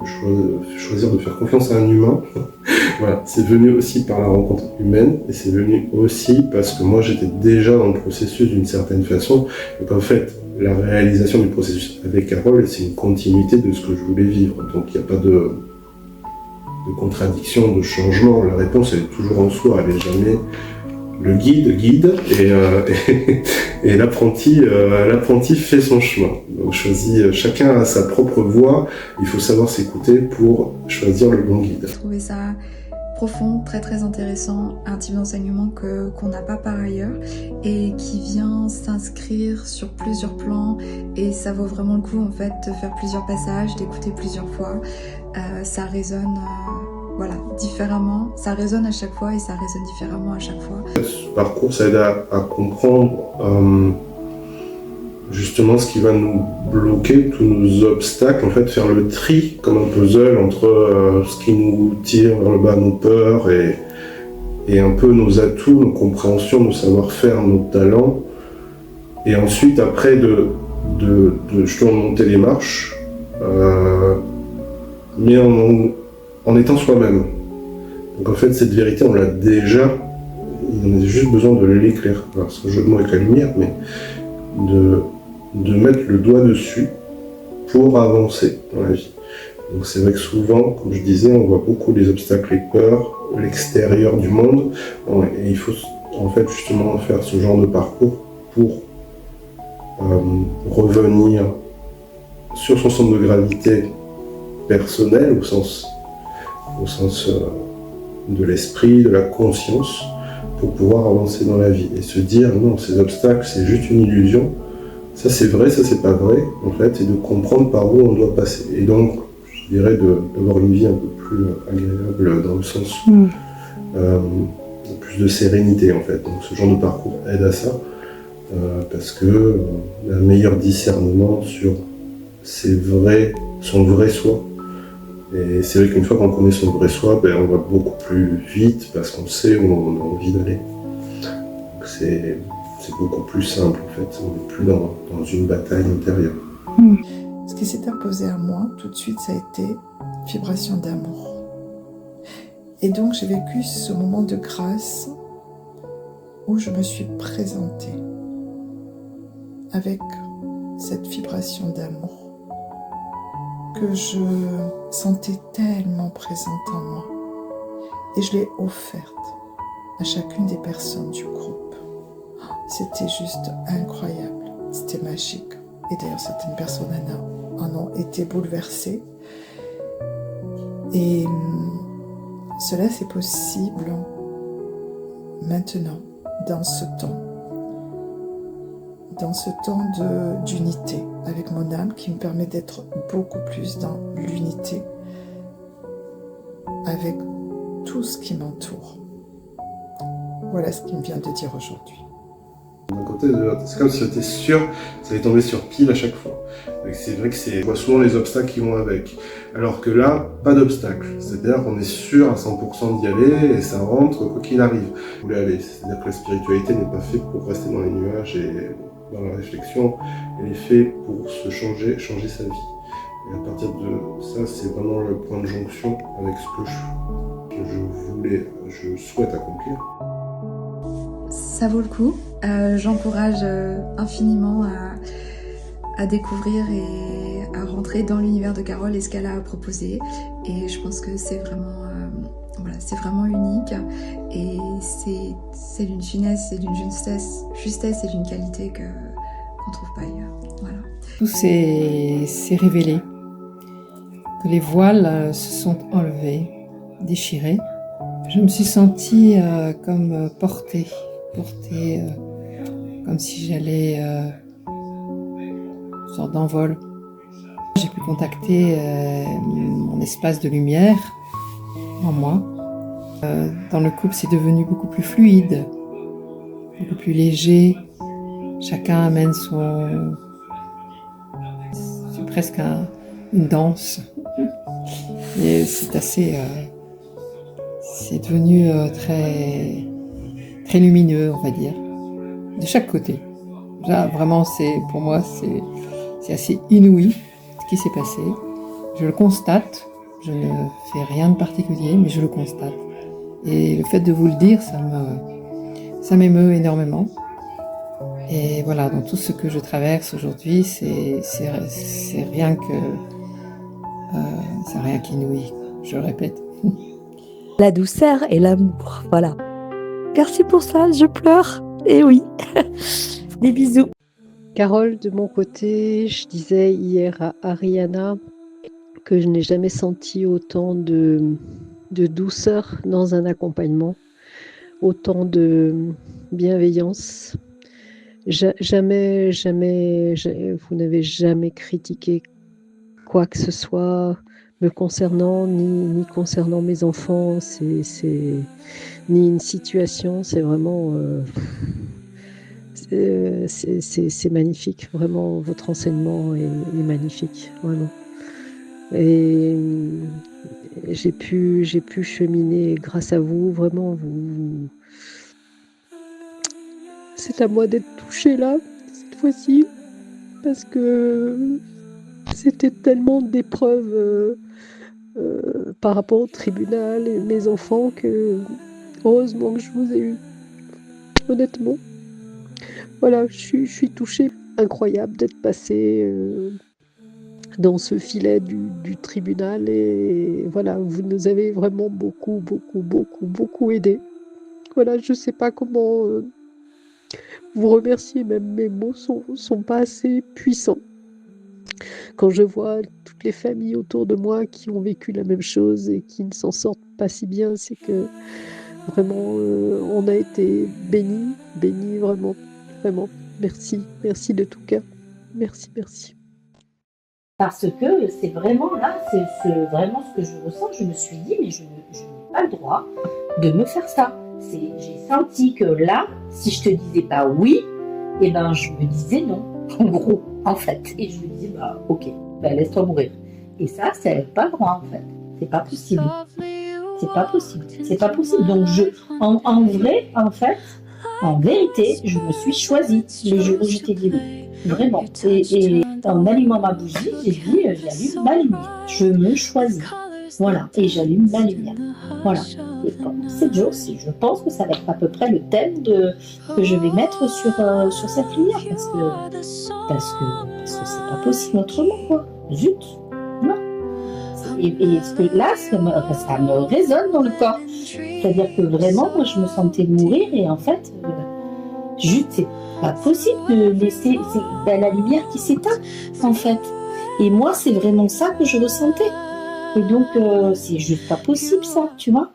choisir de faire confiance à un humain. Voilà, c'est venu aussi par la rencontre humaine, et c'est venu aussi parce que moi j'étais déjà dans le processus d'une certaine façon, et qu'en fait la réalisation du processus avec Carole, c'est une continuité de ce que je voulais vivre, donc il n'y a pas de contradiction, de changement, la réponse elle est toujours en soi, elle n'est jamais le guide, et l'apprenti fait son chemin. Donc chacun a sa propre voie, il faut savoir s'écouter pour choisir le bon guide. Je trouvais ça profond, très très intéressant, un type d'enseignement qu'on n'a pas par ailleurs et qui vient s'inscrire sur plusieurs plans, et ça vaut vraiment le coup en fait de faire plusieurs passages, d'écouter plusieurs fois. Ça résonne différemment, ça résonne à chaque fois et ça résonne différemment à chaque fois. Ce parcours, ça aide à comprendre justement ce qui va nous bloquer, tous nos obstacles, en fait faire le tri comme un puzzle entre ce qui nous tire vers le bas, nos peurs et un peu nos atouts, nos compréhensions, nos savoir-faire, nos talents, et ensuite après de justement monter les marches, mais en étant soi-même. Donc en fait cette vérité on l'a déjà, il en a juste besoin de l'éclairer, alors c'est un jeu de mots avec la lumière, mais de mettre le doigt dessus pour avancer dans la vie. Donc c'est vrai que souvent, comme je disais, on voit beaucoup les obstacles, les peurs, l'extérieur du monde, et il faut en fait justement faire ce genre de parcours pour revenir sur son centre de gravité personnel, au sens de l'esprit, de la conscience, pour pouvoir avancer dans la vie et se dire non, ces obstacles c'est juste une illusion, ça c'est vrai, ça c'est pas vrai en fait, et de comprendre par où on doit passer, et donc je dirais d'avoir une vie un peu plus agréable dans le sens plus de sérénité en fait. Donc ce genre de parcours aide à ça, parce que un meilleur discernement sur son vrai soi. Et c'est vrai qu'une fois qu'on connaît son vrai soi, on va beaucoup plus vite parce qu'on sait où on a envie d'aller. C'est beaucoup plus simple en fait, on n'est plus dans une bataille intérieure. Ce qui s'est imposé à moi tout de suite, ça a été vibration d'amour. Et donc j'ai vécu ce moment de grâce où je me suis présentée avec cette vibration d'amour que je sentais tellement présente en moi, et je l'ai offerte à chacune des personnes du groupe. C'était juste incroyable, c'était magique, et d'ailleurs certaines personnes en ont été bouleversées, et cela c'est possible maintenant, dans ce temps d'unité avec mon âme, qui me permet d'être beaucoup plus dans l'unité avec tout ce qui m'entoure. Voilà ce qu'il me vient de dire aujourd'hui. D'un côté, c'est comme si j'étais sûr, ça allait tomber sur pile à chaque fois. C'est vrai que on voit souvent les obstacles qui vont avec. Alors que là, pas d'obstacle. C'est-à-dire qu'on est sûr à 100% d'y aller et ça rentre quoi qu'il arrive. Vous voulez aller. C'est-à-dire que la spiritualité n'est pas faite pour rester dans les nuages et dans la réflexion. Elle est faite pour se changer sa vie. Et à partir de ça, c'est vraiment le point de jonction avec ce que je souhaite accomplir. Ça vaut le coup. J'encourage infiniment à découvrir et à rentrer dans l'univers de Carole et ce qu'elle a à proposer. Et je pense que c'est vraiment unique. Et c'est d'une finesse, c'est d'une justesse et d'une qualité qu'on ne trouve pas ailleurs. Voilà. Tout s'est révélé. Que les voiles se sont enlevés, déchirés. Je me suis sentie comme portée comme si j'allais une sorte d'envol. J'ai pu contacter mon espace de lumière en moi. Dans le couple, c'est devenu beaucoup plus fluide, beaucoup plus léger. Chacun amène c'est presque une danse. Et c'est devenu très très lumineux, on va dire, de chaque côté. Là, vraiment, pour moi, c'est assez inouï ce qui s'est passé. Je le constate, je ne fais rien de particulier, mais je le constate. Et le fait de vous le dire, ça m'émeut énormément. Et voilà, dans tout ce que je traverse aujourd'hui, c'est rien qu'inouï, je le répète. La douceur et l'amour, voilà. Merci pour ça, je pleure. Et oui, des bisous. Carole, de mon côté, je disais hier à Ariana que je n'ai jamais senti autant de douceur dans un accompagnement, autant de bienveillance. Jamais, vous n'avez jamais critiqué quoi que ce soit me concernant, ni concernant mes enfants, ni une situation, c'est vraiment... c'est magnifique, vraiment, votre enseignement est magnifique, vraiment. Et j'ai pu cheminer grâce à vous, vraiment, c'est à moi d'être touchée là, cette fois-ci, parce que c'était tellement d'épreuves par rapport au tribunal et mes enfants que heureusement que je vous ai eu, honnêtement. Voilà, je suis touchée. Incroyable d'être passée dans ce filet du tribunal et voilà, vous nous avez vraiment beaucoup aidés. Voilà, je ne sais pas comment vous remercier, même mes mots sont pas assez puissants. Quand je vois toutes les familles autour de moi qui ont vécu la même chose et qui ne s'en sortent pas si bien, c'est que vraiment on a été bénis vraiment. Vraiment, merci de tout cœur. Merci. Parce que c'est vraiment là, c'est vraiment ce que je ressens. Je me suis dit, mais je n'ai pas le droit de me faire ça. J'ai senti que là, si je te disais pas oui, eh ben je me disais non, en gros, en fait. Et je me disais, bah ok, bah laisse-toi mourir. Et ça, c'est pas le droit, en fait. C'est pas possible. C'est pas possible. Donc en vrai, en fait, en vérité, je me suis choisie le jour où j'étais dit oui. Vraiment. Et en allumant ma bougie, j'ai dit, j'allume ma lumière. Je me choisis. Voilà. Et j'allume ma lumière. Voilà. Et pendant 7 jours, je pense que ça va être à peu près le thème que je vais mettre sur cette lumière. Parce que c'est pas possible autrement, quoi. Zut. Non. Et parce que là, ça me résonne dans le corps. C'est-à-dire que vraiment, moi, je me sentais mourir et en fait, juste, c'est pas possible de laisser la lumière qui s'éteint, en fait. Et moi, c'est vraiment ça que je ressentais. Et donc, c'est juste pas possible, ça, tu vois.